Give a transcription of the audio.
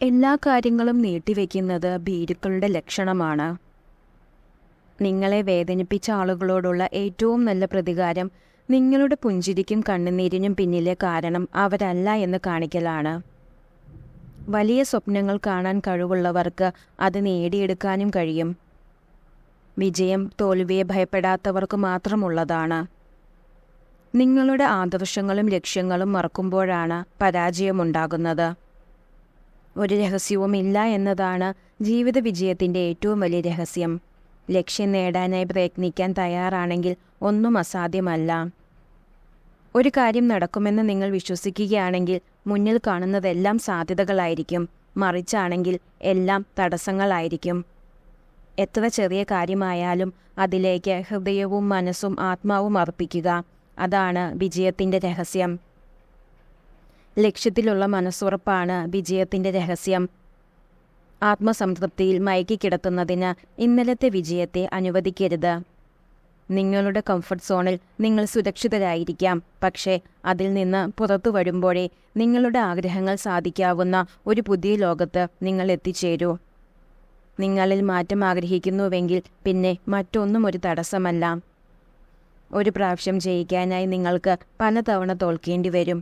എല്ലാ കാര്യങ്ങളും നീട്ടിവെക്കുന്നത് ഭീരുക്കളുടെ ലക്ഷണമാണ്. നിങ്ങളെ വേദനിപ്പിച്ച ആളുകളോടുള്ള ഏറ്റവും നല്ല പ്രതികാരം നിങ്ങളുടെ പുഞ്ചിരിക്കും കണ്ണുനീരിനും പിന്നിലെ കാരണം അവരല്ല എന്ന് കാണിക്കലാണ്. വലിയ സ്വപ്നങ്ങൾ കാണാൻ കഴിവുള്ളവർക്ക് അത് നേടിയെടുക്കാനും കഴിയും. വിജയം തോൽവിയെ ഭയപ്പെടാത്തവർക്ക് മാത്രമുള്ളതാണ്. നിങ്ങളുടെ ആദർശങ്ങളും ലക്ഷ്യങ്ങളും മറക്കുമ്പോഴാണ് പരാജയമുണ്ടാകുന്നത്. ഒരു രഹസ്യവുമില്ല എന്നതാണ് ജീവിത വിജയത്തിൻ്റെ ഏറ്റവും വലിയ രഹസ്യം. ലക്ഷ്യം നേടാനായി പ്രയത്നിക്കാൻ തയ്യാറാണെങ്കിൽ ഒന്നും അസാധ്യമല്ല. ഒരു കാര്യം നടക്കുമെന്ന് നിങ്ങൾ വിശ്വസിക്കുകയാണെങ്കിൽ മുന്നിൽ കാണുന്നതെല്ലാം സാധ്യതകളായിരിക്കും. മറിച്ചാണെങ്കിൽ എല്ലാം തടസ്സങ്ങളായിരിക്കും. എത്ര ചെറിയ കാര്യമായാലും അതിലേക്ക് ഹൃദയവും മനസ്സും ആത്മാവും അർപ്പിക്കുക. അതാണ് വിജയത്തിൻ്റെ രഹസ്യം. ലക്ഷ്യത്തിലുള്ള മനസ്സുറപ്പാണ് വിജയത്തിൻ്റെ രഹസ്യം. ആത്മസംതൃപ്തിയിൽ മയക്കിക്കിടത്തുന്നതിന് ഇന്നലത്തെ വിജയത്തെ അനുവദിക്കരുത്. നിങ്ങളുടെ കംഫർട്ട് സോണിൽ നിങ്ങൾ സുരക്ഷിതരായിരിക്കാം, പക്ഷേ അതിൽ നിന്ന് പുറത്തു വരുമ്പോഴേ നിങ്ങളുടെ ആഗ്രഹങ്ങൾ സാധിക്കാവുന്ന ഒരു പുതിയ ലോകത്ത് നിങ്ങൾ എത്തിച്ചേരൂ. നിങ്ങളിൽ മാറ്റം ആഗ്രഹിക്കുന്നുവെങ്കിൽ പിന്നെ മറ്റൊന്നും ഒരു തടസ്സമല്ല. ഒരു പ്രാവശ്യം ജയിക്കാനായി നിങ്ങൾക്ക് പലതവണ തോൽക്കേണ്ടി വരും.